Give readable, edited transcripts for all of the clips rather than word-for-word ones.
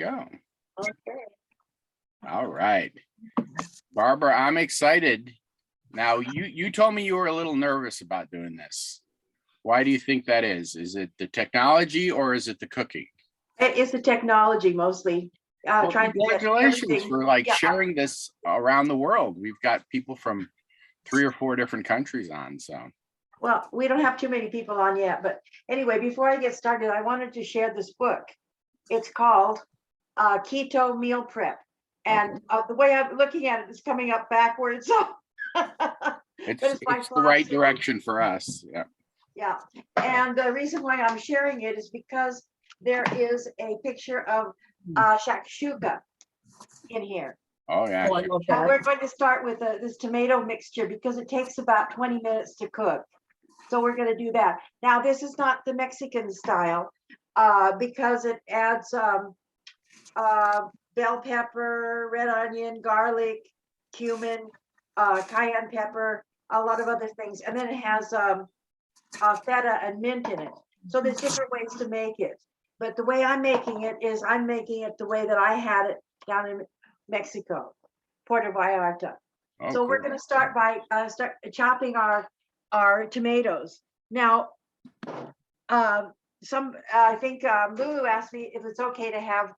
go. Okay. All right. Barbara, I'm excited. Now, you told me you were a little nervous about doing this. Why do you think that is? Is it the technology or is it the cooking? It's the technology mostly. Well, Trying to get congratulations everything. for like Yeah. sharing this around the world. We've got people from 3 or 4 different countries on, so. Well, we don't have too many people on yet, but anyway, before I get started, I wanted to share this book. It's called Keto Meal Prep. And the way I'm looking at it is coming up backwards. So It's the right direction for us. Yeah. Yeah. And the reason why I'm sharing it is because there is a picture of shakshuka in here. Oh, yeah. Oh, I love And that. we're going to start with this tomato mixture because it takes about 20 minutes to cook. So we're going to do that. Now, this is not the Mexican style because it adds bell pepper, red onion, garlic, cumin, cayenne pepper, a lot of other things. And then it has feta and mint in it. So there's different ways to make it. But the way I'm making it is I'm making it the way that I had it down in Mexico, Puerto Vallarta. Oh, So we're cool. going to start by start chopping our tomatoes. Now, I think Lulu asked me if it's okay to have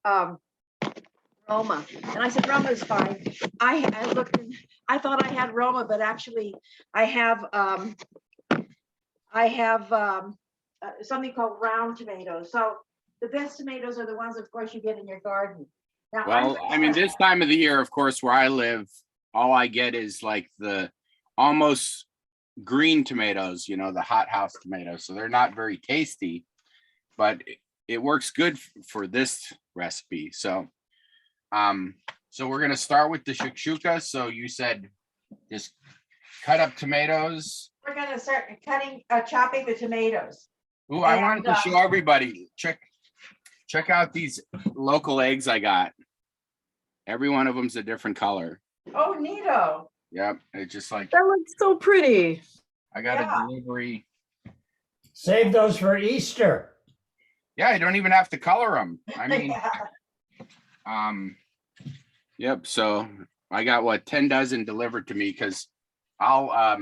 Roma, and I said Roma is fine. I looked and I thought I had Roma, but actually I have something called round tomatoes. So the best tomatoes are the ones, of course, you get in your garden. Now, Well, I mean, this time of the year, of course, where I live, all I get is like the almost green tomatoes, you know, the hothouse tomatoes. So they're not very tasty, but it works good for this recipe. So, so we're gonna start with the shakshuka. So you said just cut up tomatoes. we're going to start chopping the tomatoes. Ooh, I wanted to show everybody. Check out these local eggs I got. Every one of them's a different color. Oh, neato. Yep, it's just like That looks so pretty. I got Yeah. a delivery. Save those for Easter. Yeah, I don't even have to color them. I mean, Yeah. yep. So I got what 10 dozen delivered to me because I'll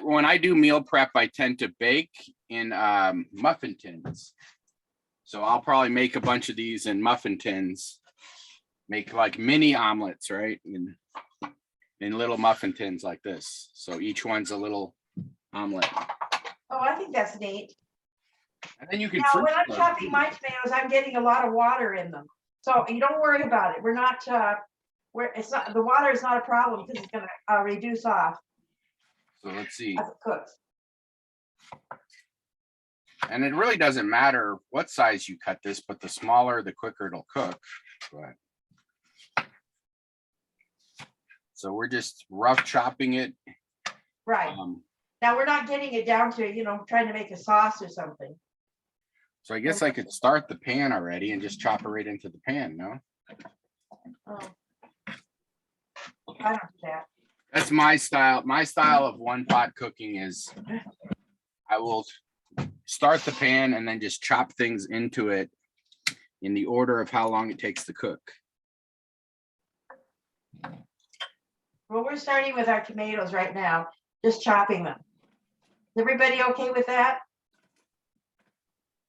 when I do meal prep, I tend to bake in muffin tins. So I'll probably make a bunch of these in muffin tins, make like mini omelets, right? In little muffin tins like this. So each one's a little omelet. Oh, I think that's neat. And then you can Now, freeze when I'm them. chopping my tomatoes, I'm getting a lot of water in them. So you don't worry about it. We're not, the water is not a problem because it's going to reduce off So let's see. as it cooks. And it really doesn't matter what size you cut this, but the smaller, the quicker it'll cook. But so we're just rough chopping it. Right. Now, we're not getting it down to, trying to make a sauce or something. So I guess I could start the pan already and just chop it right into the pan, no? Oh. I don't do that. That's my style. My style of one pot cooking is I will start the pan and then just chop things into it in the order of how long it takes to cook. Well, we're starting with our tomatoes right now, just chopping them. Is everybody okay with that?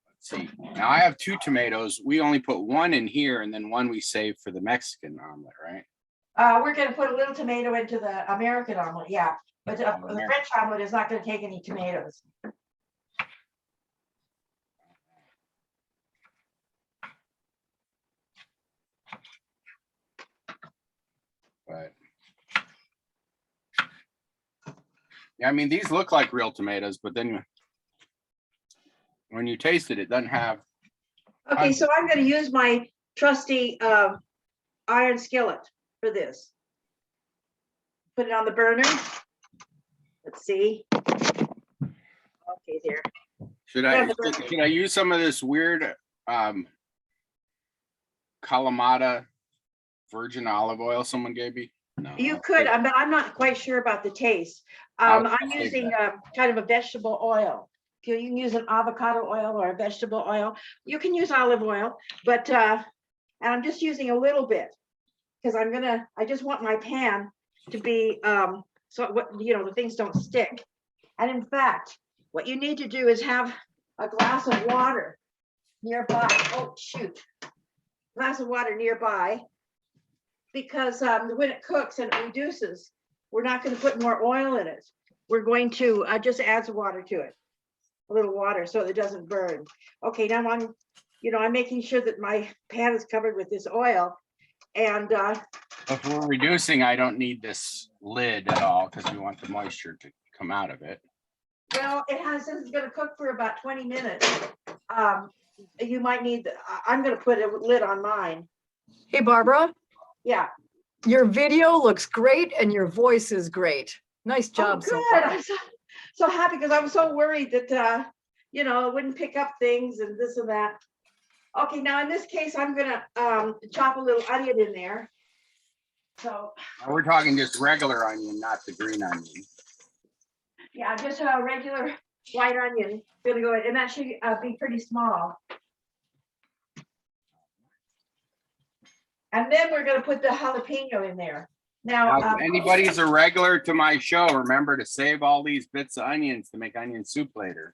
Let's see. Now I have 2 tomatoes. We only put 1 in here and then 1 we save for the Mexican omelet, right? We're going to put a little tomato into the American omelet, yeah. But the French omelet is not going to take any tomatoes. But yeah, I mean, these look like real tomatoes, but then when you taste it, it doesn't have. Okay, so I'm going to use my trusty iron skillet for this. Put it on the burner. Let's see. Okay, there. Should I use some of this weird Kalamata virgin olive oil someone gave me? No. You could, but I'm not quite sure about the taste. I'm using kind of a vegetable oil. You can use an avocado oil or a vegetable oil. You can use olive oil, but and I'm just using a little bit because I just want my pan to be so what the things don't stick. And in fact, what you need to do is have a glass of water nearby. Oh, shoot. Glass of water nearby, because when it cooks and it reduces, we're not going to put more oil in it. We're going to just add some water to it, a little water, so it doesn't burn. Okay, now I'm making sure that my pan is covered with this oil, and If we're reducing, I don't need this lid at all because we want the moisture to come out of it. well, since it's going to cook for about 20 minutes. You might need. I'm going to put a lid on mine. Hey, Barbara, Yeah. your video looks great and your voice is great. Nice job so good. far. I'm so happy because I was so worried that it wouldn't pick up things and this and that. Okay, now in this case, I'm gonna chop a little onion in there. So Now we're talking just regular onion, not the green onion. yeah, just a regular white onion. Gonna go in, and that should be pretty small. And then we're gonna put the jalapeno in there. Now, Now, if anybody's a regular to my show, remember to save all these bits of onions to make onion soup later.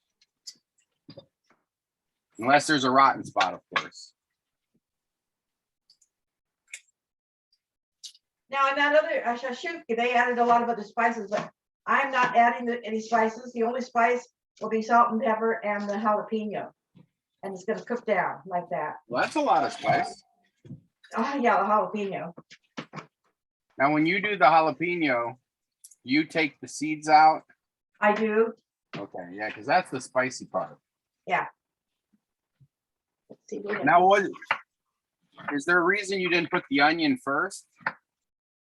Unless there's a rotten spot, of course. now in that other shashuk, they added a lot of other spices, but I'm not adding any spices. The only spice will be salt and pepper and the jalapeno. And it's gonna cook down like that. Well, that's a lot of spice. Oh yeah, the jalapeno. Now, when you do the jalapeno, you take the seeds out. I do. Okay, yeah, because that's the spicy part. Yeah. Let's see. Now, is there a reason you didn't put the onion first?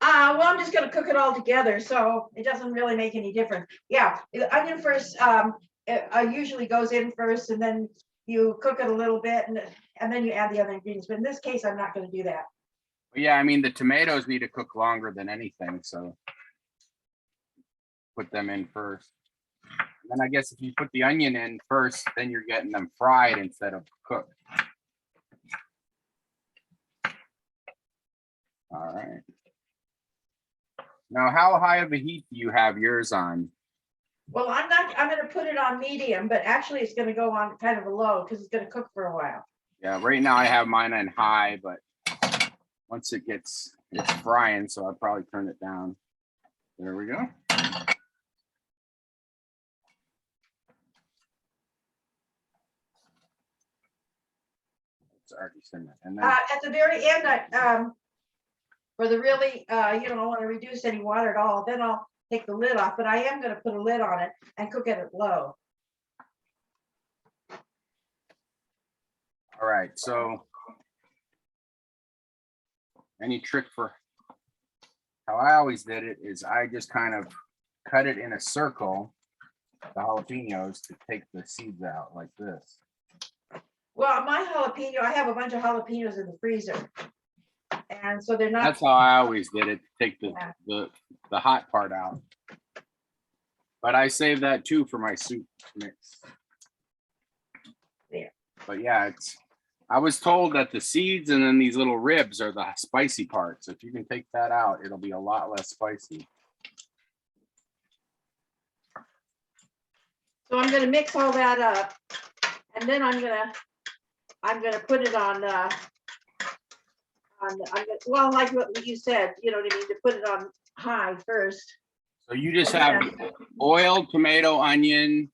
Well, I'm just gonna cook it all together, so it doesn't really make any difference. Yeah, the onion first, it usually goes in first, and then you cook it a little bit, and then you add the other ingredients. But in this case, I'm not gonna do that. Well, yeah, I mean, the tomatoes need to cook longer than anything, so put them in first. Then I guess if you put the onion in first, then you're getting them fried instead of cooked. All right. Now, how high of a heat do you have yours on? Well, I'm gonna put it on medium, but actually it's gonna go on kind of a low because it's gonna cook for a while. Yeah, right now I have mine on high, but once it's frying, so I'll probably turn it down. There we go. It's already simmered. And then At the very end, for the really, I want to reduce any water at all, then I'll take the lid off, but I am gonna put a lid on it and cook it at low. all right, so any trick for how I always did it is I just kind of cut it in a circle, the jalapenos, to take the seeds out like this. Well, my jalapeno, I have a bunch of jalapenos in the freezer. And so they're not, That's how I always did it, take Yeah. the hot part out. But I save that too for my soup mix. Yeah. But yeah, I was told that the seeds and then these little ribs are the spicy parts. If you can take that out, it'll be a lot less spicy. so I'm gonna mix all that up. And then I'm gonna put it on well, like what you said, you know what I mean, to put it on high first. So you just have oil, tomato, onion,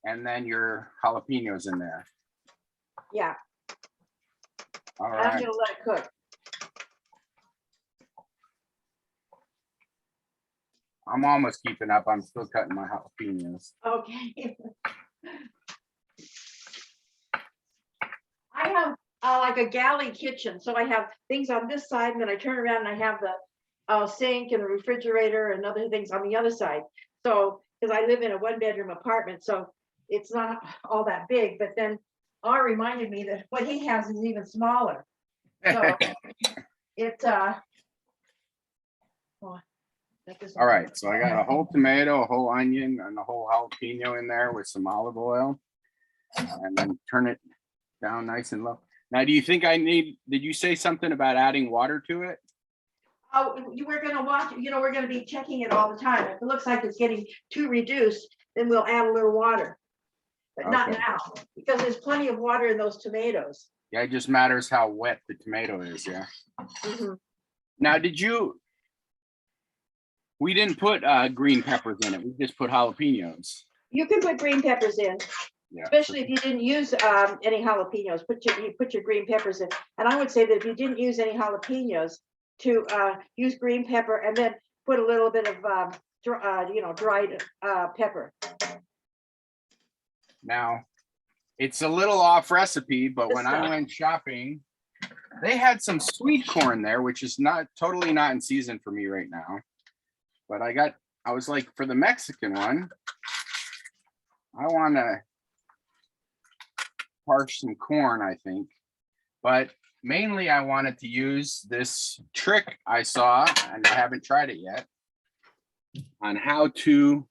and then your jalapenos in there. Yeah, All I'm right. gonna let it cook. I'm almost keeping up. I'm still cutting my jalapenos. Okay. I have like a galley kitchen, so I have things on this side, and then I turn around and I have the sink and the refrigerator and other things on the other side. So, because I live in a 1-bedroom apartment, so it's not all that big. But then R reminded me that what he has is even smaller. So it All right, so I got a whole tomato, a whole onion, and a whole jalapeno in there with some olive oil. And then turn it down nice and low. Now, do you think did you say something about adding water to it? Oh, we're gonna watch, we're gonna be checking it all the time. If it looks like it's getting too reduced, then we'll add a little water. But not Okay. now, because there's plenty of water in those tomatoes. Yeah, it just matters how wet the tomato is, yeah. Mhm. Now, we didn't put green peppers in it. We just put jalapenos. You can put green peppers in, Yeah. especially if you didn't use any jalapenos. You put your green peppers in. And I would say that if you didn't use any jalapenos, to use green pepper and then put a little bit of dried pepper. Now, it's a little off recipe, but when I This went shopping, they had some sweet corn there, which is totally not in season for me right now. But I was like, for the Mexican one, I want to parch some corn, I think. But mainly I wanted to use this trick I saw, and I haven't tried it yet, on how to,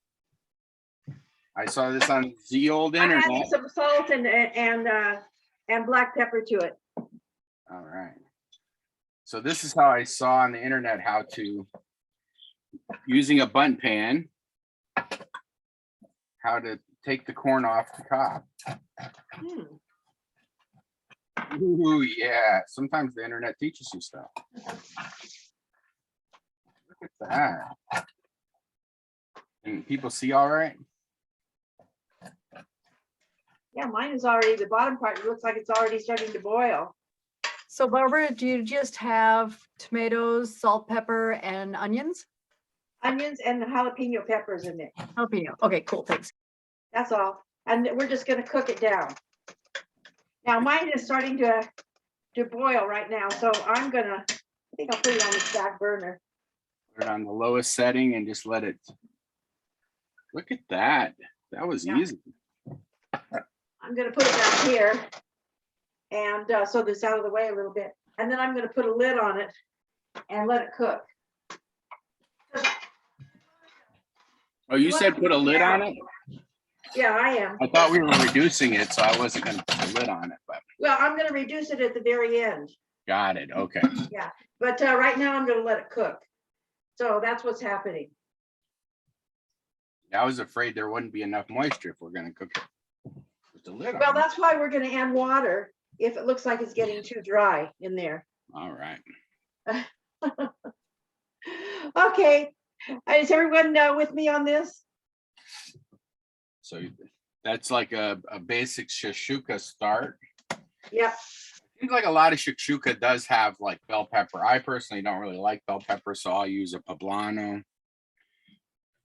I saw this on the old I internet. added some salt and black pepper to it. All right. So this is how I saw on the internet how to, using a bundt pan, how to take the corn off the cob. Hmm. Ooh, yeah. Sometimes the internet teaches you stuff. Look at that. Can people see all right? Yeah, mine is already, the bottom part, it looks like it's already starting to boil. So Barbara, do you just have tomatoes, salt, pepper, and onions? Onions and the jalapeno peppers in there. Jalapeno. Okay, cool, thanks. That's all. And we're just gonna cook it down. Now mine is starting to boil right now, so I think I'll put it on the back burner. Put it on the lowest setting and just let it. Look at that. That was Yeah. easy. I'm gonna put it down here. And so this out of the way a little bit. And then I'm gonna put a lid on it and let it cook. Oh, you said put a lid on it? Yeah, I am. I thought we were reducing it, so I wasn't gonna put a lid on it, but Well, I'm gonna reduce it at the very end. got it. Okay. But right now I'm gonna let it cook. So that's what's happening. I was afraid there wouldn't be enough moisture if we're gonna cook it with the lid Well, on. that's why we're gonna add water if it looks like it's getting too dry in there. All right. Okay, is everyone with me on this? So that's like a basic shakshuka start. Yep. Seems like a lot of shakshuka does have like bell pepper. I personally don't really like bell pepper, so I'll use a poblano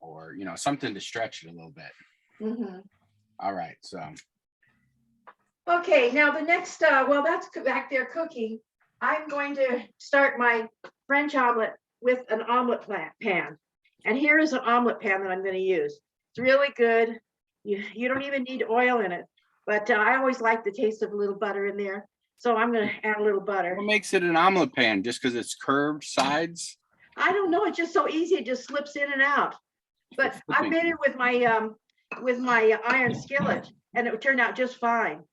or something to stretch it a little bit. Mhm. All right, so Okay, now the next, well, that's back there cooking. I'm going to start my French omelet with an omelet pan. And here is an omelet pan that I'm going to use. It's really good. You don't even need oil in it, but I always like the taste of a little butter in there. So I'm going to add a little butter. what makes it an omelet pan? Just because it's curved sides? I don't know, it's just so easy, it just slips in and out. But I made it with my iron skillet and it turned out just fine.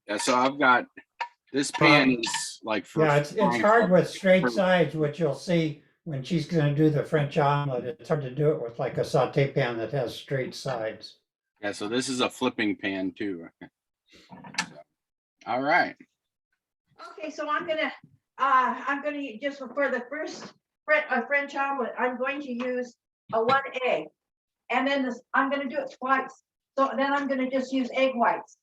Yeah, so I've got this pan is like for Yeah, it's hard with straight sides, which you'll see when she's gonna do the French omelet. It's hard to do it with like a saute pan that has straight sides. Yeah, so this is a flipping pan too. All right. Okay, so I'm gonna just for the first French omelet, I'm going to use a 1 egg. And then I'm gonna do it twice. So then I'm gonna just use egg whites.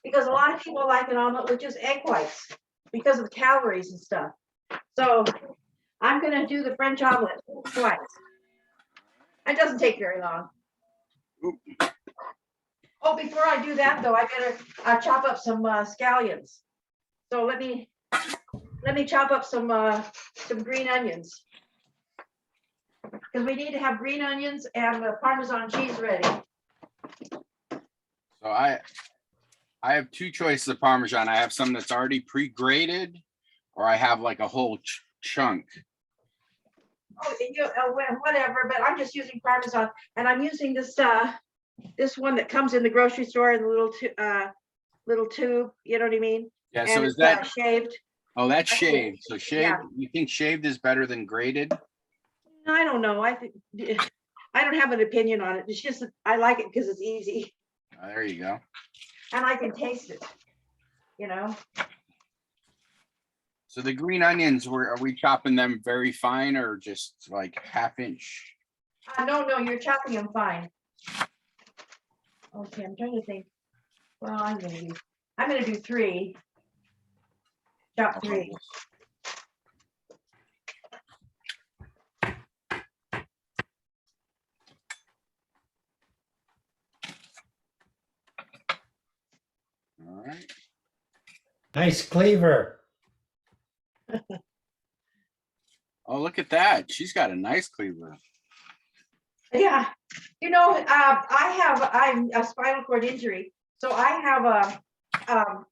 Because a lot of people like an omelet with just egg whites because of the calories and stuff. So I'm gonna do the French omelet twice. It doesn't take very long. Oop. Oh, before I do that though, I better chop up some scallions. So let me chop up some green onions. Because we need to have green onions and Parmesan cheese ready. So I have two choices of Parmesan. I have some that's already pre-grated, or I have like a whole chunk. Oh, whatever, but I'm just using Parmesan, and I'm using this one that comes in the grocery store in the little tube, you know what I mean? Yeah, And so is it's that, shaved. oh, that's I think- shaved. So shaved, you think shaved is better than grated? I don't know. I think I don't have an opinion on it. It's just that I like it because it's easy Oh, there you go. and I can taste it. You know, So the green onions, are we chopping them very fine or just like ½ inch? no, you're chopping them fine. Okay, I'm trying to think. Well, I'm gonna do 3. Chop 3. All right. Nice cleaver. Oh, look at that. She's got a nice cleaver. Yeah, you know, I'm a spinal cord injury, so I have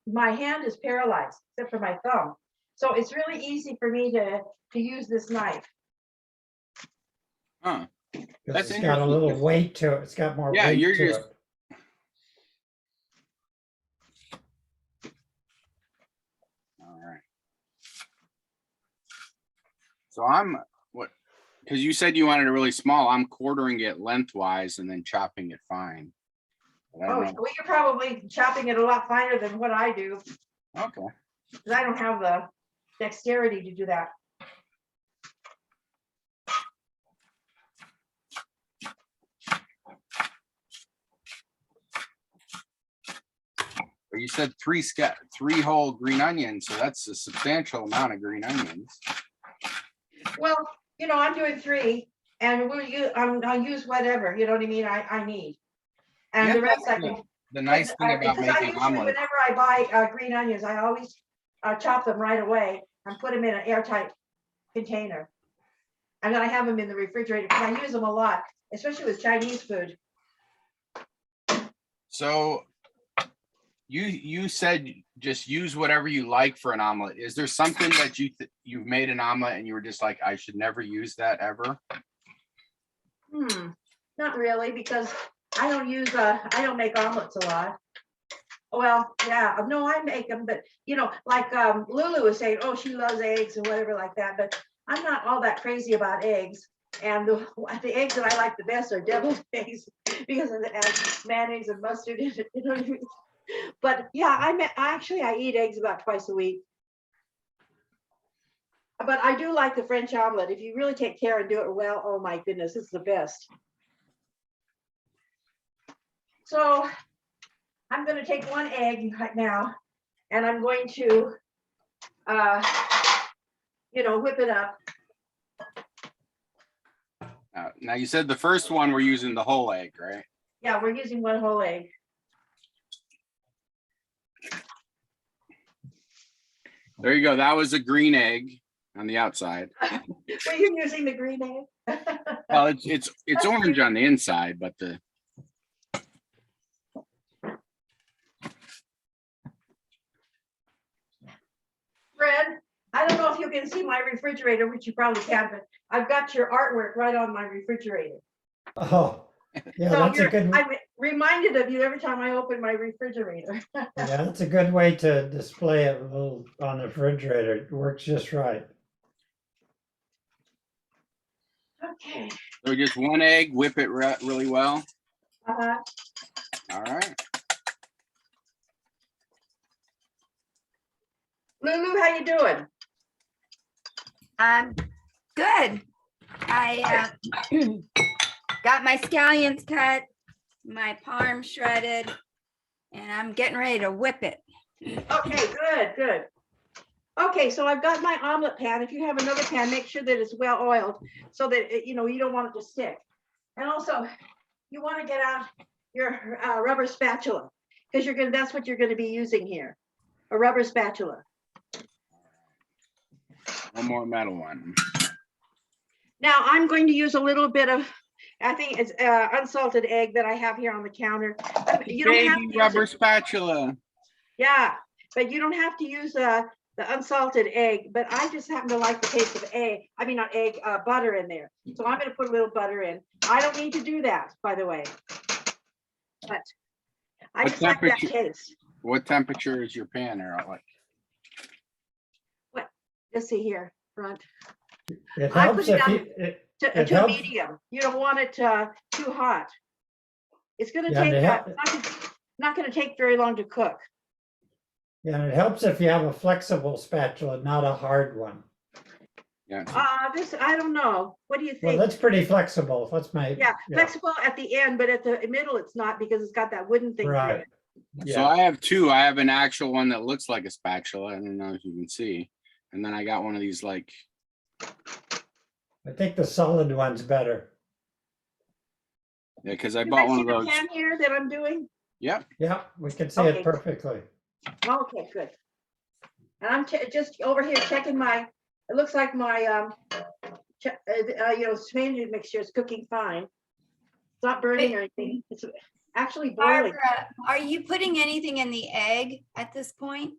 my hand is paralyzed except for my thumb. So it's really easy for me to use this knife. Huh. 'Cause That's it's got a interesting, little 'cause- weight to it. It's got more Yeah, weight you're to just- it. All right. So because you said you wanted it really small, I'm quartering it lengthwise and then chopping it fine. But I Oh, don't know. well, you're probably chopping it a lot finer than what I do, Okay. because I don't have the dexterity to do that. But you said 3 whole green onions, so that's a substantial amount of green onions. Well, you know, I'm doing 3, and I'll use whatever, you know what I mean, I need. And Yeah, the rest I that's can. The nice thing about Because I making usually, omelet. whenever I buy green onions, I always chop them right away and put them in an airtight container. And then I have them in the refrigerator because I use them a lot, especially with Chinese food. So you said just use whatever you like for an omelet. Is there something that you've made an omelet and you were just like, I should never use that ever? Not really, because I don't make omelets a lot. Well, yeah, no, I make them, but you know, like Lulu was saying, oh, she loves eggs and whatever like that, but I'm not all that crazy about eggs. And the eggs that I like the best are deviled eggs because it has mayonnaise and mustard in it. You know what I mean? But yeah, I eat eggs about twice a week. But I do like the French omelet. If you really take care and do it well, oh my goodness, it's the best. So I'm going to take 1 egg right now, and I'm going to, whip it up. Now you said the first one we're using the whole egg, right? Yeah, we're using 1 whole egg. There you go. That was a green egg on the outside. Were you using the green egg? Well, it's orange on the inside, but Fred, I don't know if you can see my refrigerator, which you probably can, but I've got your artwork right on my refrigerator. Oh, yeah, So that's a good, I'm reminded of you every time I open my refrigerator. yeah, that's a good way to display it a little on the refrigerator. It works just right. Okay. so just 1 egg, whip it really well. Uh-huh. All right. Lulu, how you doing? Good. I got my scallions cut, my parm shredded, and I'm getting ready to whip it. Okay, good. Okay, so I've got my omelet pan. If you have another pan, make sure that it's well oiled so that you don't want it to stick. And also, you want to get out your rubber spatula because that's what you're going to be using here, a rubber spatula. 1 more metal one. Now I'm going to use a little bit of, I think it's unsalted egg that I have here on the counter. You don't have to Baby use rubber it. spatula. Yeah, but you don't have to use the unsalted egg, but I just happen to like the taste of egg. I mean, not egg, butter in there. So I'm gonna put a little butter in. I don't need to do that, by the way. But I What just like that temperature- taste. What temperature is your pan, Errol? Like, Let's see here, front. It I helps put it if on you, it- to It a helps. medium. You don't want it too hot. It's gonna Yeah, and take, it not gonna take very long to cook. yeah, and it helps if you have a flexible spatula, not a hard one. yeah. This, I don't know. What do you Well, think? that's pretty flexible. That's my, Yeah, flexible at the end, but at the middle, it's not because it's got that wooden thing. through right. it. So Yeah, I have two. I have an actual one that looks like a spatula. I don't know if you can see. And then I got one of these like, I think the solid one's better. yeah, because I You bought guys one see of the those. pan here that I'm doing? Yep. Yeah, we can see Okay. it perfectly. Okay, good. And I'm just over here checking my, it looks like my, tomato mixture is cooking fine. It's not burning or anything. It's actually boiling. Barbara, are you putting anything in the egg at this point?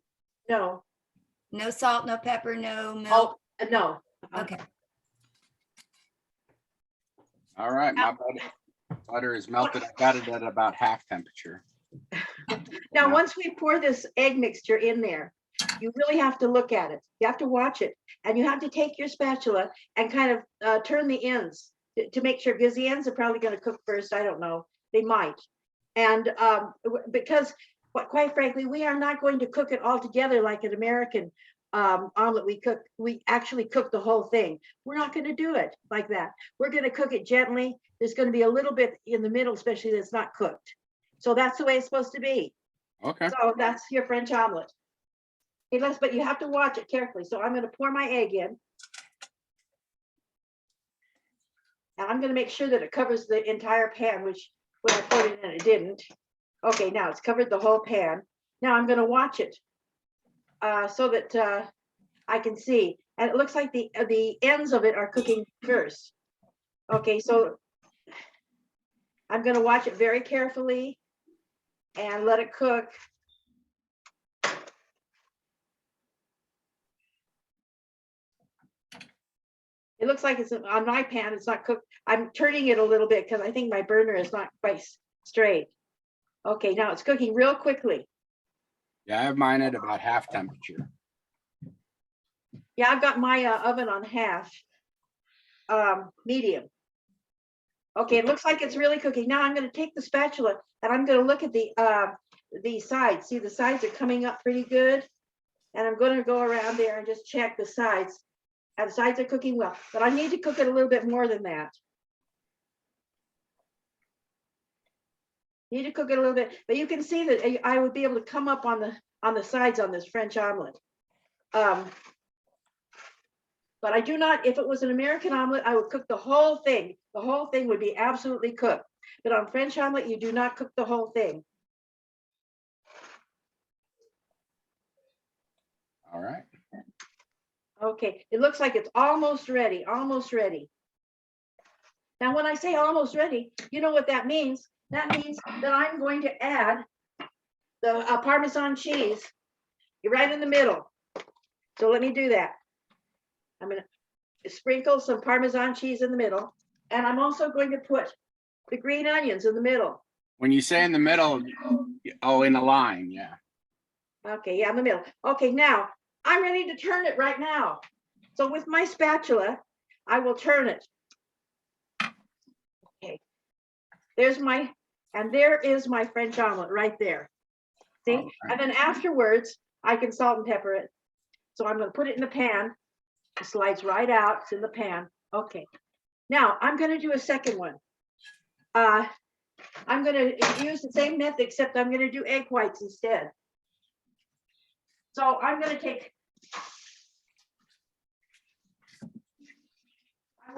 No, No salt, no pepper, no milk? no. Okay. All right. My butter is melted. I got it at about half temperature. Now, Yeah. once we pour this egg mixture in there, you really have to look at it. You have to watch it. And you have to take your spatula and kind of turn the ends to make sure, because the ends are probably going to cook first. I don't know. They might. And because, quite frankly, we are not going to cook it all together like an American omelet. We actually cook the whole thing. We're not going to do it like that. We're going to cook it gently. There's going to be a little bit in the middle, especially that's not cooked. So that's the way it's supposed to be. Okay. So that's your French omelet. But you have to watch it carefully. So I'm going to pour my egg in. And I'm going to make sure that it covers the entire pan, which when I poured it in, it didn't. Okay, now it's covered the whole pan. Now I'm going to watch it so that I can see. And it looks like the ends of it are cooking first. Okay, so I'm going to watch it very carefully and let it cook. It looks like it's on my pan, it's not cooked. I'm turning it a little bit because I think my burner is not quite straight. Okay, now it's cooking real quickly. Yeah, I have mine at about half temperature. Yeah, I've got my oven on half, medium. Okay, it looks like it's really cooking. Now I'm going to take the spatula and I'm going to look at the sides. See, the sides are coming up pretty good. And I'm going to go around there and just check the sides. And the sides are cooking well, but I need to cook it a little bit more than that. Need to cook it a little bit, but you can see that I would be able to come up on the sides on this French omelet. But I do not, if it was an American omelet, I would cook the whole thing. The whole thing would be absolutely cooked. But on French omelet, you do not cook the whole thing. All right. Okay, it looks like it's almost ready, almost ready. Now, when I say almost ready, you know what that means? That means that I'm going to add the Parmesan cheese right in the middle. So let me do that. I'm going to sprinkle some Parmesan cheese in the middle. And I'm also going to put the green onions in the middle. When you say in the middle, oh, in a line, yeah. Okay, yeah, in the middle. Okay, now I'm ready to turn it right now. So with my spatula, I will turn it. Okay, there is my French omelet right there. See, All right. and then afterwards, I can salt and pepper it. So I'm going to put it in the pan. It slides right out. It's in the pan. Okay, now I'm going to do a second one. I'm going to use the same method, except I'm going to do egg whites instead. So I'm going to take,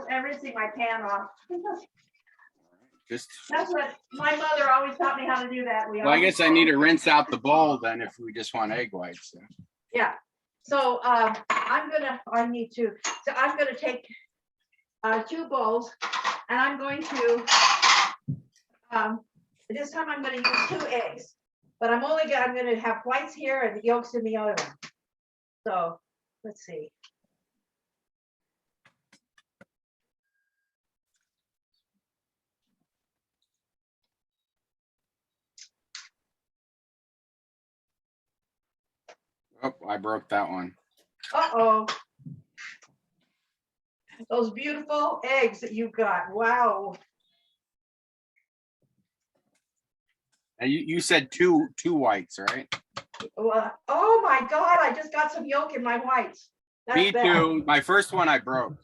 I'm rinsing my pan off. Just, That's what my mother always taught me how to do that. well, I guess I need to rinse out the bowl then if we just want egg whites. So. Yeah. So I'm going to take 2 bowls and I'm going to, this time I'm going to use 2 eggs, but I'm going to have whites here and the yolks in the other one. So, let's see. Oh, I broke that one. Uh-oh. Those beautiful eggs that you got. Wow. And you said two whites, right? Oh my God, I just got some yolk in my whites. That's Me bad. too. My first one I broke.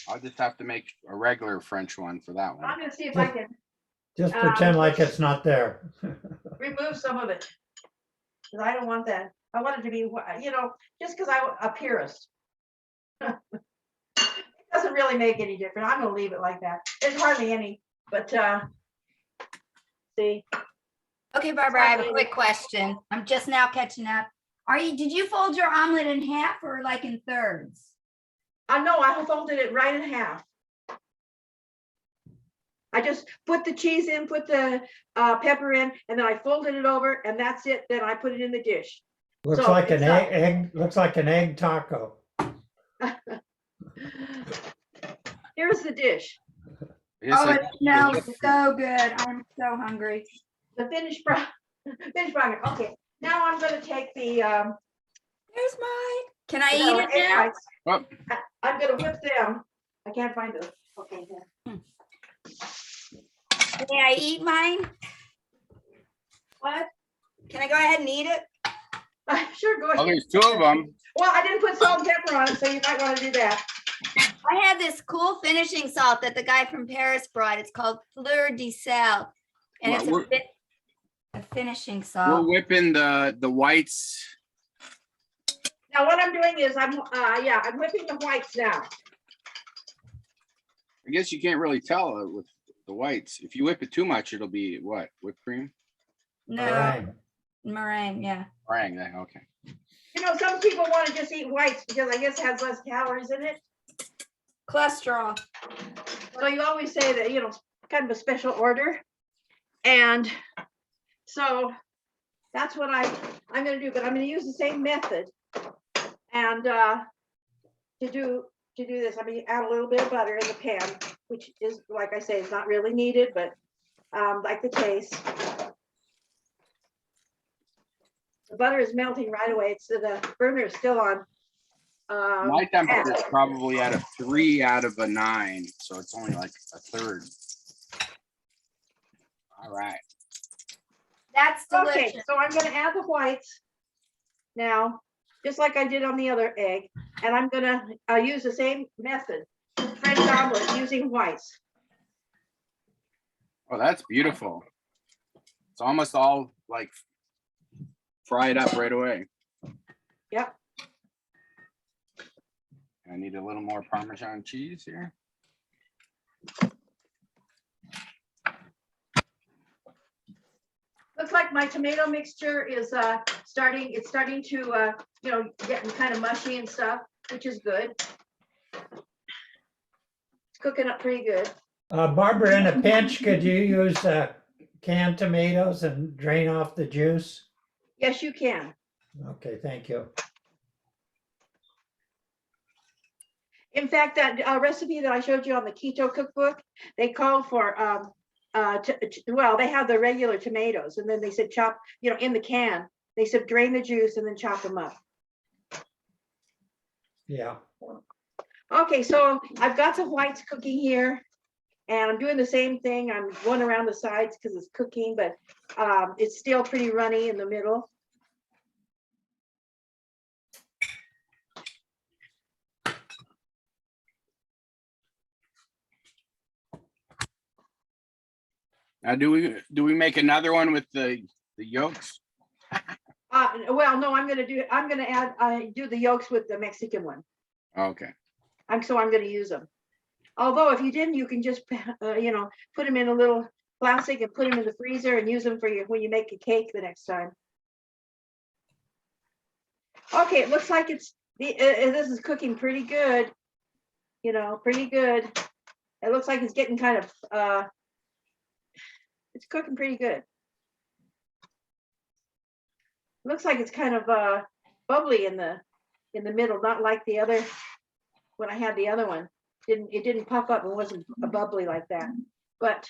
I'll just have to make a regular French one for that I'm one. gonna see if I can Just pretend like it's not there. remove some of it. Cause I don't want that. I want it to be, just cause I'm a purist. It doesn't really make any difference. I'm gonna leave it like that. There's hardly any, but, see, Okay, Barbara, I have a quick question. I'm just now catching up. Did you fold your omelet in half or like in thirds? no, I folded it right in half. I just put the cheese in, put the pepper in, and then I folded it over, and that's it. Then I put it in the dish. Looks So like an it's not- egg, looks like an egg taco. Here's the dish. Yes, Oh, I- it smells so good. I'm so hungry. The finished product. Okay, now I'm gonna take the There's mine. Can I vanilla eat it egg now? whites. Oh, I'm gonna whip them. I can't find them. Okay, here. May I eat mine? What? Can I go ahead and eat it? Sure, go oh, ahead. there's two of them. Well, I didn't put salt and pepper on it, so you might want to do that. I had this cool finishing salt that the guy from Paris brought. It's called Fleur de Sel. And Well, it's we're- a finishing We're salt. whipping the whites. Now, what I'm doing is I'm whipping the whites now. I guess you can't really tell with the whites. If you whip it too much, it'll be what? Whipped cream? No, Meringue. meringue, yeah. Meringue, okay. Some people want to just eat whites because I guess it has less calories in it. Cholesterol. So you always say that, kind of a special order. And so that's what I'm gonna do, but I'm gonna use the same method. And to do this, I'm gonna add a little bit of butter in the pan, which is, like I say, it's not really needed, but like the taste. The butter is melting right away. The burner is still on. My temperature is half. probably at a 3 out of a 9, so it's only like a third. All right. That's Okay, delicious. so I'm gonna add the whites now, just like I did on the other egg, and I'm gonna use the same method, French omelet using whites. Oh, that's beautiful. It's almost all like fried up right away. Yep. I need a little more Parmesan cheese here. Looks like my tomato mixture is starting to getting kind of mushy and stuff, which is good. It's cooking up pretty good. Barbara, in a pinch, could you use canned tomatoes and drain off the juice? Yes, you can. Okay, thank you. In fact, that recipe that I showed you on the keto cookbook, they called for they have the regular tomatoes, and then they said chop, in the can. They said drain the juice and then chop them up. Yeah. Okay, so I've got the whites cooking here, and I'm doing the same thing. I'm going around the sides because it's cooking, but it's still pretty runny in the middle. Now, do we make another one with the yolks? Well, no, I'm gonna do the yolks with the Mexican one. Okay. I'm gonna use them. Although if you didn't, you can just put them in a little plastic and put them in the freezer and use them for when you make a cake the next time. Okay, it looks like this is cooking pretty good. Pretty good. It looks like it's getting kind of it's cooking pretty good. Looks like it's kind of bubbly in the middle, not like the other, when I had the other one. It didn't puff up and wasn't a bubbly like that. But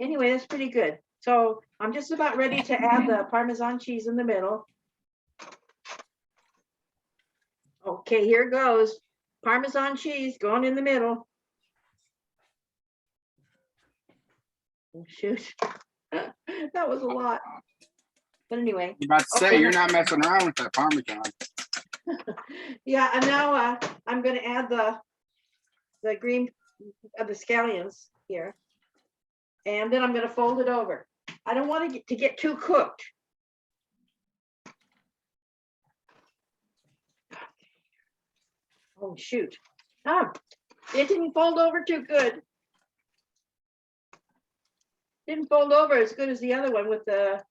anyway, that's pretty good. So I'm just about ready to add the Parmesan cheese in the middle. Okay, here goes. Parmesan cheese going in the middle. Oh, shoot. That was a lot. But anyway, I'm about to say, you're not messing around with that Parmesan. yeah, and now I'm gonna add the green of the scallions here. And then I'm gonna fold it over. I don't want it to get too cooked. Oh, shoot. It didn't fold over too good. Didn't fold over as good as the other one with the,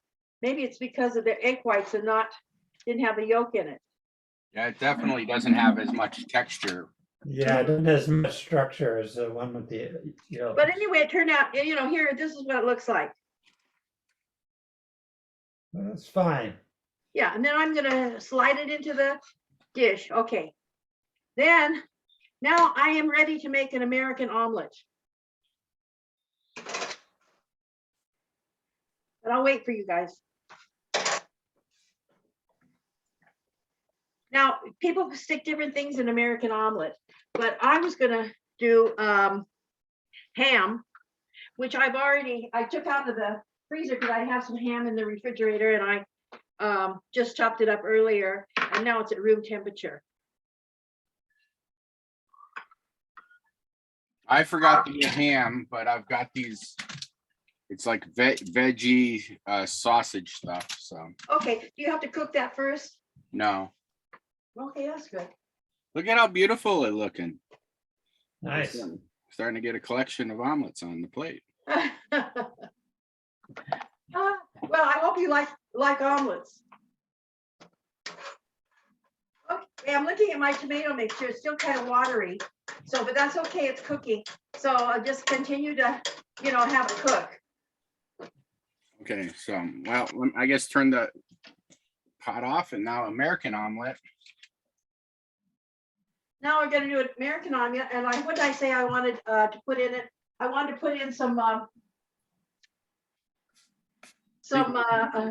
maybe it's because of the egg whites and didn't have the yolk in it. Yeah, it definitely doesn't have as much texture. Yeah, it doesn't have as much structure as the one with the, But anyway, it turned out, here, this is what it looks like. that's fine. Yeah, and then I'm gonna slide it into the dish. Okay. Then, now I am ready to make an American omelet. But I'll wait for you guys. Now, people stick different things in American omelet, but I was gonna do ham, which I took out of the freezer because I have some ham in the refrigerator and I just chopped it up earlier and now it's at room temperature. I forgot to get ham, but I've got these. It's like veggie sausage stuff. So Okay, do you have to cook that first? no. Okay, that's good. Look at how beautiful it's looking. Nice. Starting to get a collection of omelets on the plate. Well, I hope you like omelets. Okay, I'm looking at my tomato mixture. It's still kind of watery. So, but that's okay. It's cooking. So I'll just continue to, have it cook. Okay, so well, I guess turn the pot off and now American omelet. Now we're gonna do an American omelet, and what did I say I wanted to put in it? I wanted to put in some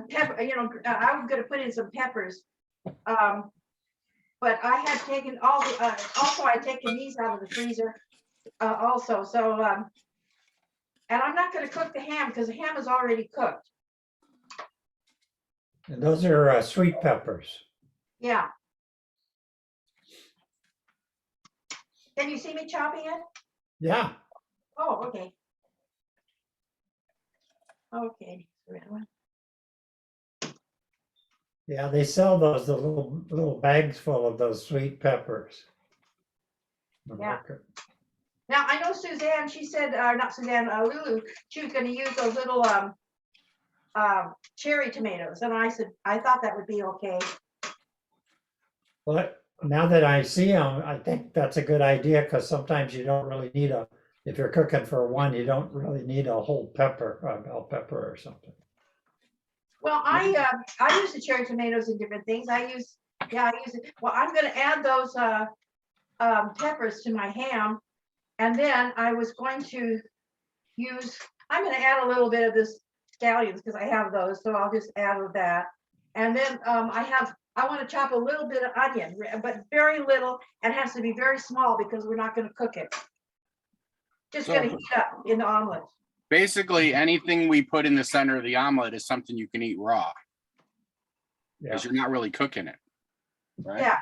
pepper. I was gonna put in some peppers, but I had taken all the. Also, I had taken these out of the freezer, also. So, and I'm not gonna cook the ham because the ham is already cooked. And those are sweet peppers. Yeah. Can you see me chopping it? Yeah. Oh, okay. Okay. Yeah, they sell those, the little bags full of those sweet peppers. Yeah. Now I know Suzanne, she said, not Suzanne, Lulu, she was gonna use those little cherry tomatoes. And I said, I thought that would be okay. Well, now that I see them, I think that's a good idea because sometimes you don't really need if you're cooking for one, you don't really need a whole pepper, a bell pepper or something. Well, I use the cherry tomatoes in different things. I use it. Well, I'm gonna add those peppers to my ham. And then I was going to I'm gonna add a little bit of this scallions because I have those. So I'll just add that. And then I want to chop a little bit of onion, but very little, and it has to be very small because we're not going to cook it. Just going to heat up in the omelet. Basically, anything we put in the center of the omelet is something you can eat raw. Yeah. Because you're not really cooking it. Right? Yeah.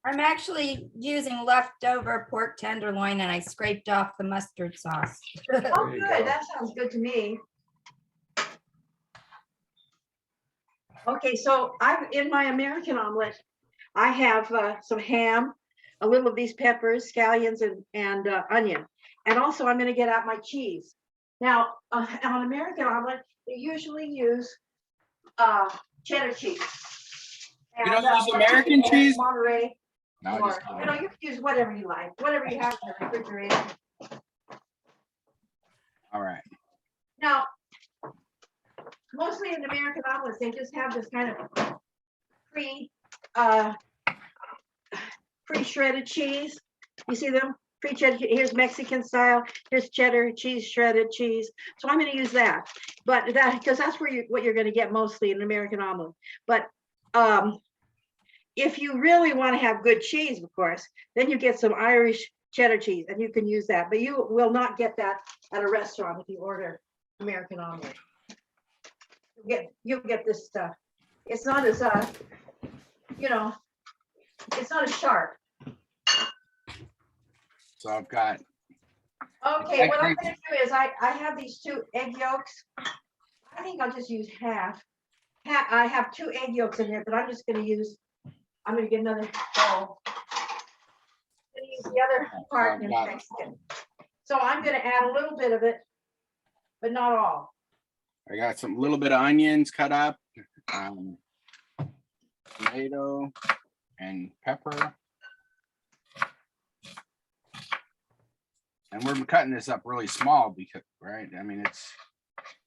I'm actually using leftover pork tenderloin and I scraped off the mustard sauce. Oh, There you good. go. That sounds good to me. Okay, so in my American omelet, I have some ham, a little of these peppers, scallions, and onion. And also I'm going to get out my cheese. Now, on American omelet, they usually use cheddar cheese. You don't use American cheese? Monterey. No, Or, just kidding. you can use whatever you like, whatever you have in the refrigerator. All right. Now, mostly in American omelets, they just have this kind of uh, pre-shredded cheese. You see them? Pre-shredded, here's Mexican style, here's cheddar cheese, shredded cheese. So I'm gonna use that. But that, because that's where what you're gonna get mostly in an American omelet. But if you really want to have good cheese, of course, then you get some Irish cheddar cheese and you can use that. But you will not get that at a restaurant if you order American omelet. You'll get this stuff. It's not as you know, it's not as sharp. So I've got, Okay, what I'm gonna do is I have these 2 egg yolks. I think I'll just use half. I have 2 egg yolks in here, but I'm gonna get another bowl. I'm gonna use the other part in Mexican. So I'm gonna add a little bit of it, but not all. I got some little bit of onions cut up, tomato and pepper. And we're cutting this up really small because, right? I mean,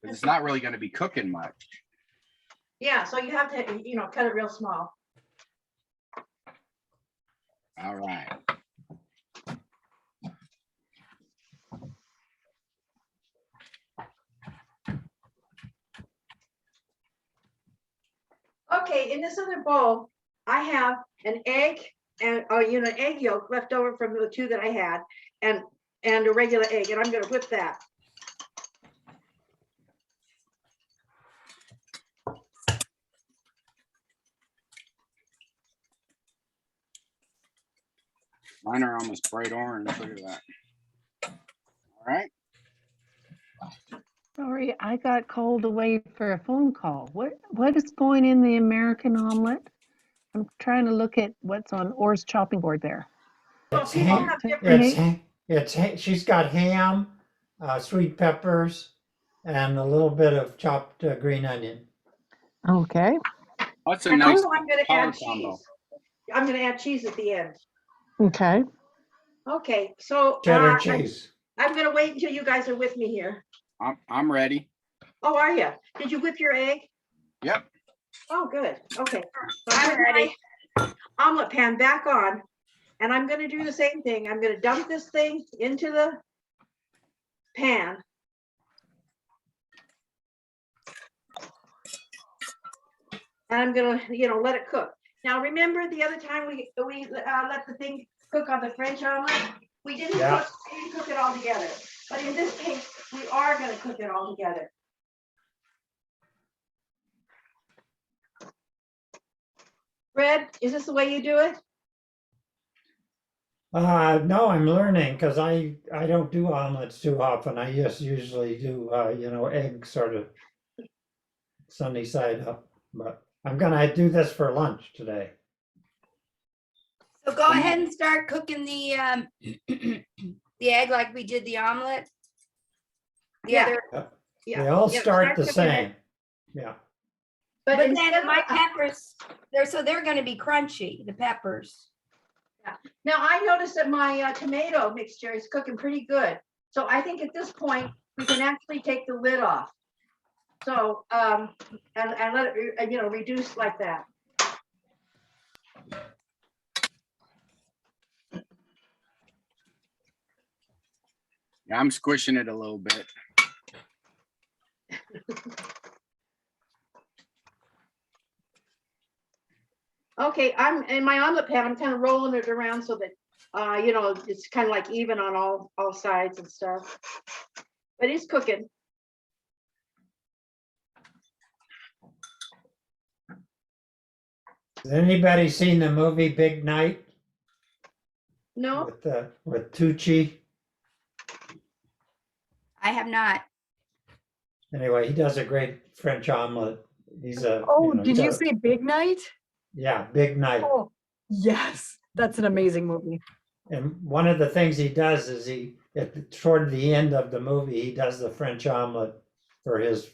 it's not really going to be cooking much. Yeah, so you have to, cut it real small. All right. Okay, in this other bowl, I have an egg and egg yolk left over from the 2 that I had, and a regular egg, and I'm gonna whip that. Mine are almost bright orange. Look at that. All right. Sorry, I got called away for a phone call. What is going in the American omelet? I'm trying to look at what's on Orr's chopping board there. Well, It's people ham, have different. she's got ham, sweet peppers, and a little bit of chopped green onion. Okay. That's a And nice also I'm gonna color add combo. cheese. I'm gonna add cheese at the end. Okay. Okay, so Cheddar cheese. I'm gonna wait until you guys are with me here. I'm ready. Oh, are you? Did you whip your egg? Yep. Oh, good. Okay. So I'm putting ready. my omelet pan back on, and I'm gonna do the same thing. I'm gonna dump this thing into the pan. And I'm gonna, let it cook. Now, remember the other time we let the thing cook on the French omelet? We didn't cook it all together. But in this case, we are gonna cook it all together. Fred, is this the way you do it? No, I'm learning because I don't do omelets too often. I just usually do, egg sort of sunny side up. But I'm gonna do this for lunch today. So go ahead and start cooking the the egg like we did the omelet. The Yeah. other, Yeah. They all Yep, start the cooking it. same. Yeah. but instead then of- my peppers, they're gonna be crunchy, the peppers. Now, I noticed that my tomato mixture is cooking pretty good. So I think at this point, we can actually take the lid off. So, and let it, reduce like that. Yeah, I'm squishing it a little bit. Okay, I'm in my omelet pan, I'm kind of rolling it around so that, it's kind of like even on all sides and stuff. But it's cooking. Has anybody seen the movie Big Night No, with Tucci? I have not. Anyway, he does a great French omelet. He's a Oh, you know, did he's you a- say Big Night? Yeah, Big Night. Oh, yes, that's an amazing movie. And one of the things he does is toward the end of the movie, he does the French omelet for his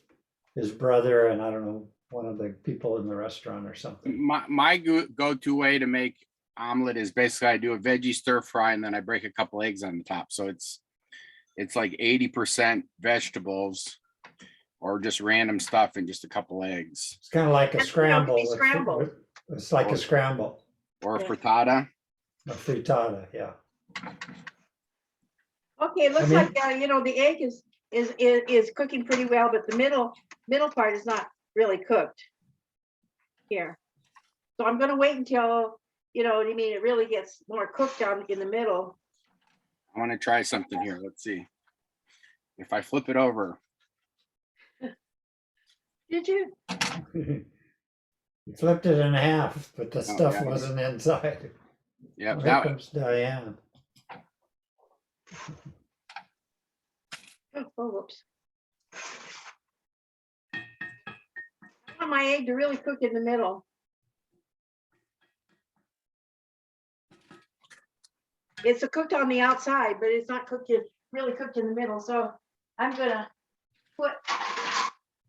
brother and I don't know, one of the people in the restaurant or something. My go-to way to make omelet is basically I do a veggie stir fry and then I break a couple eggs on the top. So it's like 80% vegetables or just random stuff and just a couple eggs, It's kind of like a That's, you know, it can scramble. be scrambled. It's like a scramble, or a Yeah. frittata. a frittata, yeah. Okay, it looks mean- like, you know, the egg is cooking pretty well, but the middle part is not really cooked here. So I'm gonna wait until, you know what I mean, it really gets more cooked down in the middle. I want to try something here. Let's see. If I flip it over, Did you? You flipped it in half, but the stuff yeah. wasn't inside. yeah, Here that comes Diane. Oh, whoops. I want my egg to really cook in the middle. It's cooked on the outside, but it's not cooked really cooked in the middle. So I'm gonna put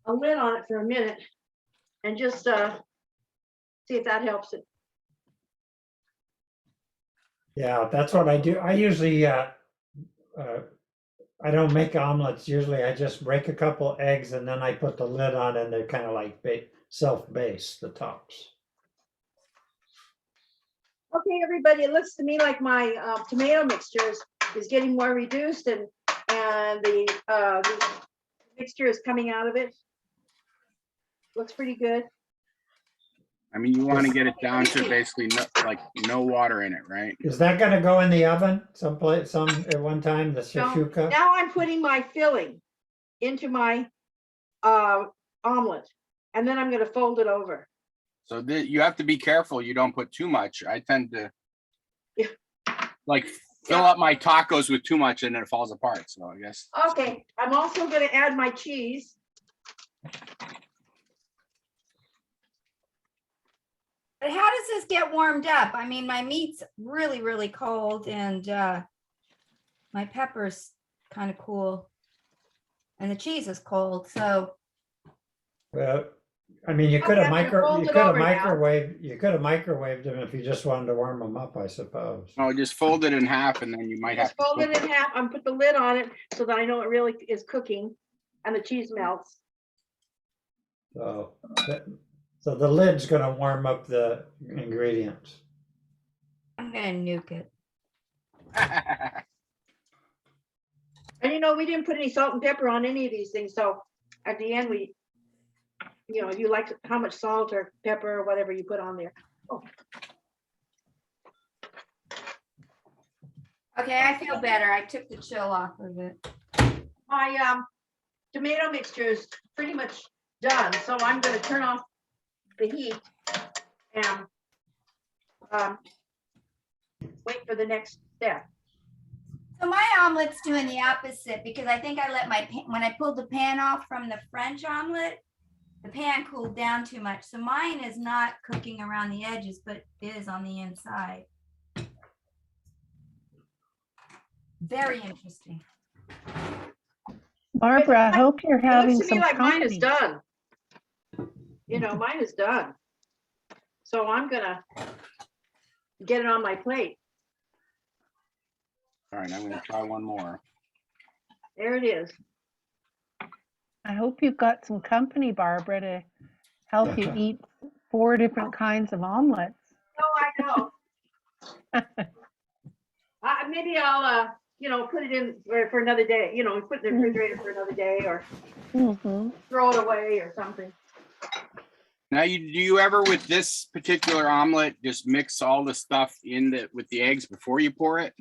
a lid on it for a minute and just see if that helps it. Yeah, that's what I do. I usually, I don't make omelets. Usually I just break a couple eggs and then I put the lid on and they're kind of like self-based, the tops. Okay, everybody, it looks to me like my tomato mixture is getting more reduced and the mixture is coming out of it. Looks pretty good. I mean, you want to get it down to basically no water in it, right? Is that gonna go in the oven someplace, at one time, the No, shashuka? now I'm putting my filling into my omelet, and then I'm gonna fold it over. So you have to be careful you don't put too much. I tend to Yeah. like fill up my tacos with too much and then it falls apart. So I guess Okay, I'm also gonna add my cheese. But how does this get warmed up? I mean, my meat's really, really cold and my pepper's kind of cool. And the cheese is cold, so Well, I mean, you Oh, could you have have to fold it over now. microwaved them if you just wanted to warm them up, I suppose. no, just fold it in half and then you might have Just to fold flip it in half. I'm put the lid on it so that I know it really is cooking and the cheese melts. So, so the lid's gonna warm up the ingredients. I'm gonna nuke it. And you know, we didn't put any salt and pepper on any of these things, so at the end, you know, you like how much salt or pepper or whatever you put on there. Oh, Okay, I feel better. I took the chill off of it. my tomato mixture is pretty much done, so I'm gonna turn off the heat and wait for the next step. So my omelet's doing the opposite because I think I let when I pulled the pan off from the French omelet, the pan cooled down too much. So mine is not cooking around the edges, but is on the inside. Very interesting. Barbara, I hope you're It having looks to me some like mine is company. done. You know, mine is done. So I'm gonna get it on my plate. All right, I'm gonna try one more. There it is. I hope you've got some company, Barbara, to help you eat 4 different kinds of omelets. Oh, I know. Maybe I'll, you know, put it in for another day, you know, put it in the refrigerator for another day or Mhm. throw it away or something. Now, do you ever with this particular omelet just mix all the stuff with the eggs before you pour it?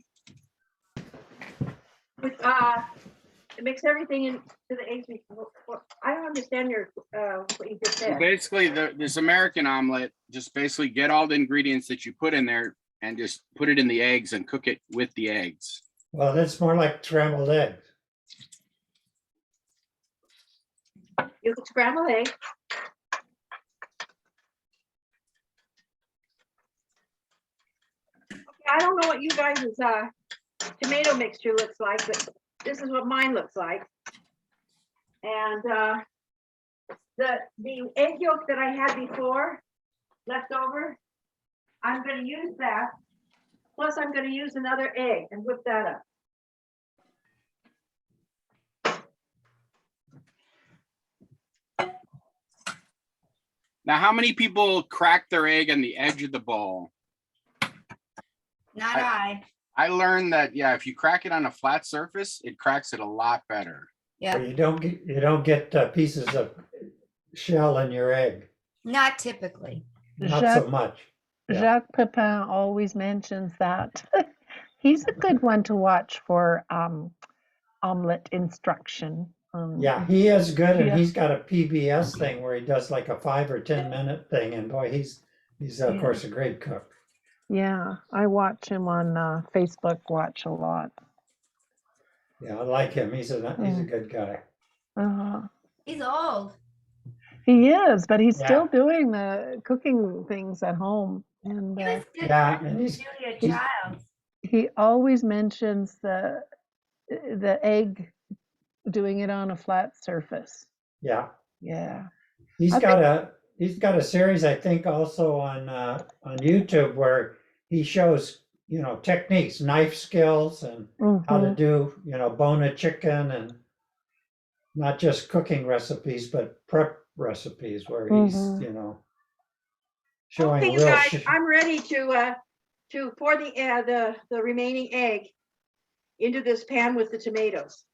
With, mix everything into the eggs. I don't understand what you just said. Basically, this American omelet, just basically get all the ingredients that you put in there and just put it in the eggs and cook it with the eggs. Well, that's more like scrambled eggs. You could scramble eggs. Okay, I don't know what you guys' tomato mixture looks like, but this is what mine looks like. And the egg yolk that I had before left over, I'm going to use that. Plus, I'm going to use another egg and whip that up. Now, how many people crack their egg on the edge of the bowl? Not I. I learned that, yeah, if you crack it on a flat surface, it cracks it a lot better. Yeah, You don't get pieces of shell in your egg. not typically. Not so much. Yeah. Jacques Pepin always mentions that. He's a good one to watch for omelet instruction. Yeah, he is good, and Yeah. he's got a PBS thing where he does like a 5 or 10 minute thing, and boy, he's of Yeah. course a great cook. Yeah, I watch him on Facebook Watch a lot. Yeah, I like him. He's a good guy. He's old. He is, but he's Yeah. still doing the cooking things at home. And He was good. Yeah, and he's Julia he's- Childs. he always mentions the egg, doing it on a flat surface. yeah. Yeah. He's I got a series, I think, also on YouTube where he shows, techniques, knife skills, and how to Mhm. do, bone a chicken, and not just cooking recipes, but prep recipes where he's, Mhm. showing Okay, you real. guys, I'm ready to pour the remaining egg into this pan with the tomatoes.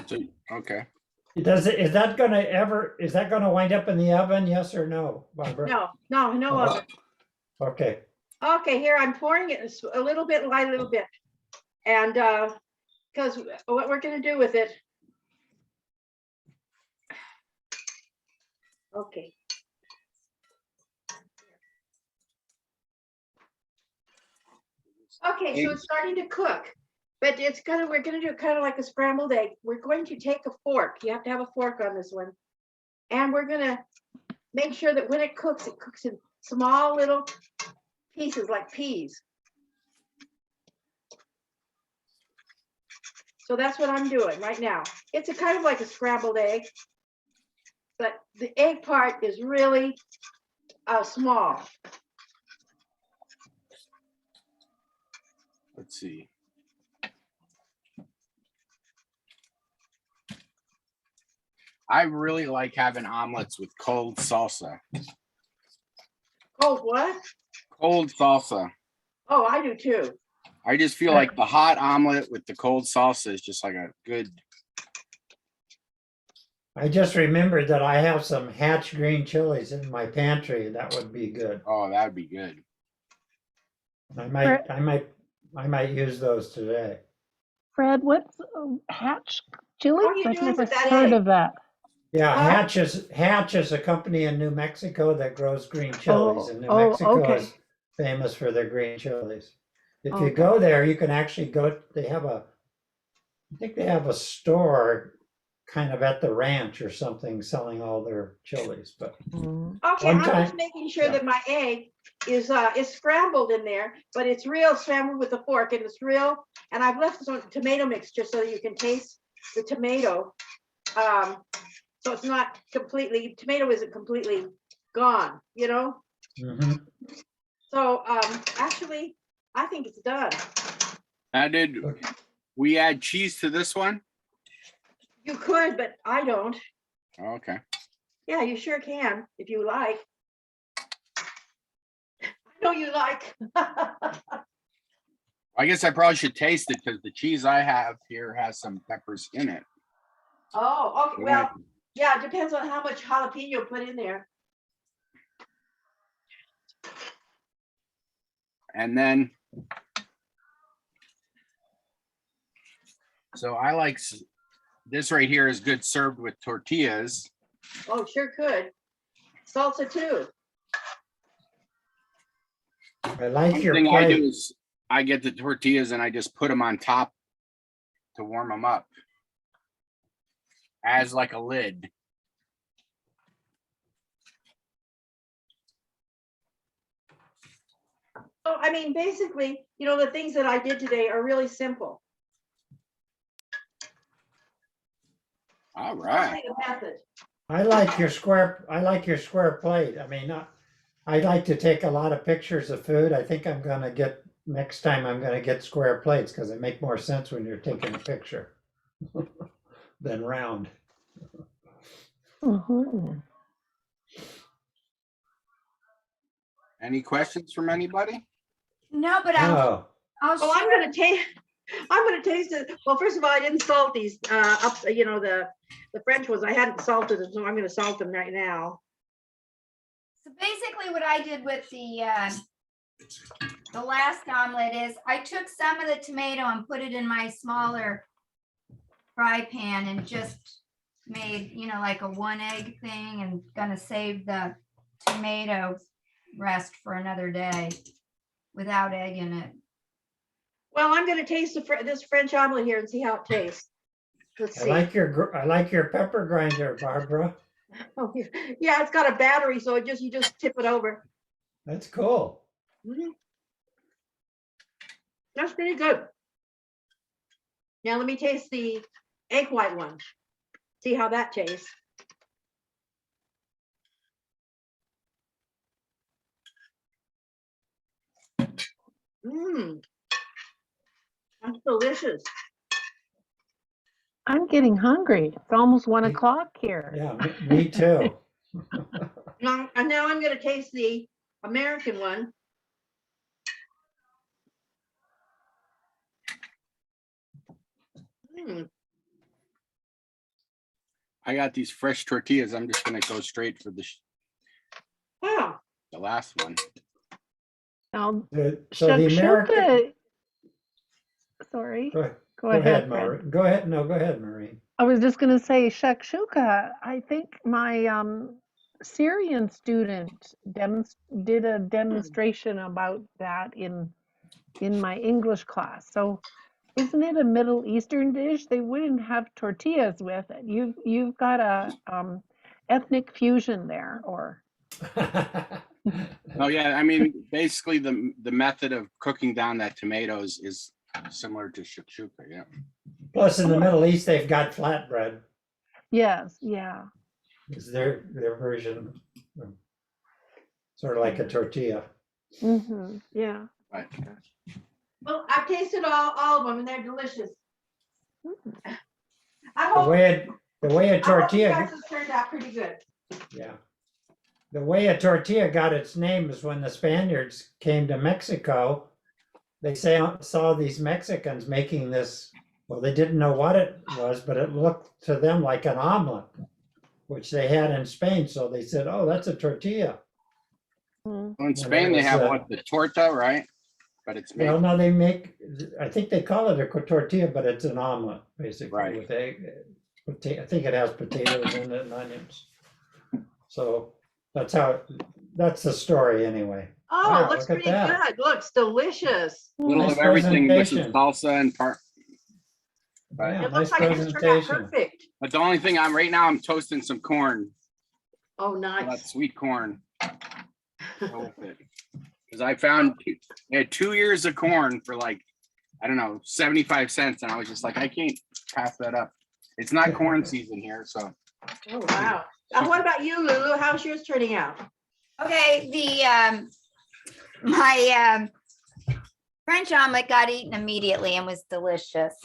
So, okay. Is that gonna wind up in the oven? Yes or no, Barbara? No oven. Okay. Okay, here I'm pouring it a little bit by a little bit. And because what we're gonna do with it. Okay. Okay, so it's starting to cook, but we're gonna do kind of like a scrambled egg. We're going to take a fork. You have to have a fork on this one. And we're gonna make sure that when it cooks in small little pieces like peas. So that's what I'm doing right now. It's a kind of like a scrambled egg, but the egg part is really small. Let's see. I really like having omelets with cold salsa. Oh, what? Cold salsa. Oh, I do too. I just feel like the hot omelet with the cold salsa is just like a good. I just remembered that I have some Hatch green chilies in my pantry. That would be good. Oh, that would be good. I might use those today. Fred, what's Hatch chili? What are you I've doing never with that heard egg? of that. Yeah, Huh? Hatch is a company in New Mexico that grows green chilies, and New Oh, Mexico okay. is famous for their green chilies. If you Okay. go there, you can actually go. I think they have a store kind of at the ranch or something selling all their chilies. But Mm. Okay, One I'm time- just making sure yeah. that my egg is scrambled in there, but it's real scrambled with a fork, and it's real. And I've left some tomato mix just so you can taste the tomato. So it's not completely, tomato isn't completely gone, mhm. So actually, I think it's done. Now, did we add cheese to this one? You could, but I don't. Okay. Yeah, you sure can if you like. I know you like. I guess I probably should taste it because the cheese I have here has some peppers in it. Oh, okay. Well, yeah, it depends on how much jalapeno you put in there. And then, so I like this right here is good served with tortillas. Oh, sure could. Salsa too. I like One your thing I do plate. is I get the tortillas and I just put them on top to warm them up as like a lid. So, I mean, basically, the things that I did today are really simple. All I'll right. say the method. I like your square plate. I mean, I like to take a lot of pictures of food. I think next time I'm gonna get square plates because they make more sense when you're taking a picture than round. Mhm. Any questions from anybody? No, but Oh, I'll Well, I'm share. gonna taste, I'm gonna taste it. Well, first of all, I didn't salt these, you know, the French ones. I hadn't salted them, so I'm gonna salt them right now. So basically what I did with the last omelet is I took some of the tomato and put it in my smaller fry pan and just made, you know, like a 1 egg thing, and gonna save the tomato rest for another day without egg in it. Well, I'm gonna taste this French omelet here and see how it tastes. Let's I see. like your pepper grinder, Barbara. Oh, yeah, it's got a battery, so you just tip it over. That's cool. Mhm. That's pretty good. Now let me taste the egg white one. See how that tastes. Mmm. That's delicious. I'm getting hungry. It's almost 1 o'clock here. Yeah, me too. Now, and now I'm gonna taste the American one. Mm, I got these fresh tortillas. I'm just gonna go straight for wow. the last one. Now, So the American, shakshuka, sorry, go ahead, go go ahead, ahead, Fred. Maureen. Go ahead. No, go ahead, Maureen. I was just going to say shakshuka. I think my Syrian student did a demonstration about that in my English class. So isn't it a Middle Eastern dish? They wouldn't have tortillas with it. You've got a ethnic fusion there, or Oh yeah, I mean, basically the method of cooking down that tomatoes is similar to shakshuka. Yeah. Plus, in the Middle East, they've got flatbread. yes, yeah. Is their version, sort of like a tortilla. Yeah. Right. Well, I've tasted all of them and they're delicious. I The hope, way a I hope you tortilla, guys has turned out pretty good. yeah. The way a tortilla got its name is when the Spaniards came to Mexico. They saw these Mexicans making this. Well, they didn't know what it was, but it looked to them like an omelet, which they had in Spain. So they said, "Oh, that's a tortilla." Mm. Well, in Spain they was, have what, the torta, right? But it's made. Well, no, they make. I think they call it a tortilla, but it's an omelet basically Right. with egg. I think it has potatoes in it and onions. So that's that's the story anyway. Oh, Wow, it looks look at pretty that. good. Looks delicious. A little Nice of everything. This is presentation. salsa and part. Right. Yeah, It nice looks like it's turned out presentation. perfect. But the only thing I'm toasting some corn. Oh, So nice. that's sweet corn. Go with it. Because I found I had 2 years of corn for like, I don't know, 75 cents. And I was just like, I can't pass that up. It's not corn season here, so. Oh, wow. What about you, Lulu? How's yours turning out? Okay, my French omelet got eaten immediately and was delicious.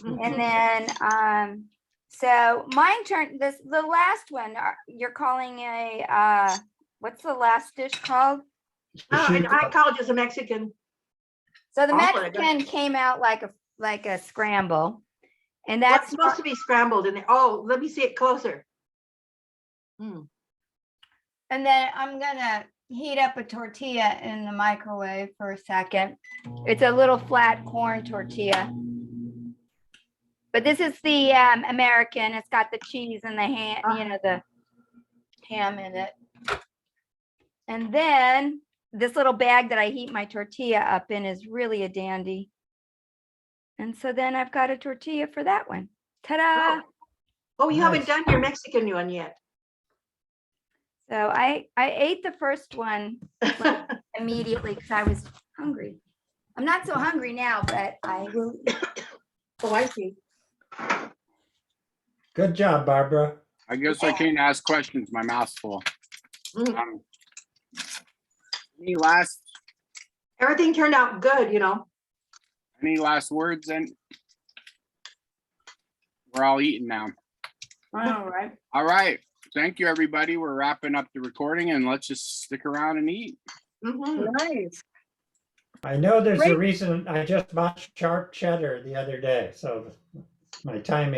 And then, so mine turned the last one, you're calling what's the last dish called? I call it just a Mexican. So the Omelet, Mexican came out like a scramble. And That's that's supposed to be scrambled in there. Oh, let me see it closer. Mm. And then I'm gonna heat up a tortilla in the microwave for a second. It's a little flat corn tortilla. But this is the American. It's got the cheese and the ham, the ham in it. And then this little bag that I heat my tortilla up in is really a dandy. And so then I've got a tortilla for that one. Ta-da! Oh, you haven't Nice. done your Mexican one yet. So I ate the first one immediately because I was hungry. I'm not so hungry now, but I will. Oh, I see. Good job, Barbara. I guess I can't ask questions. My mouth's full. Mm. Any Everything turned out good, any last words? And we're all eating now. All right. All right. Thank you, everybody. We're wrapping up the recording and let's just stick around and eat. Mhm. Nice. I know there's a Great. reason I just bought sharp cheddar the other day, so my timing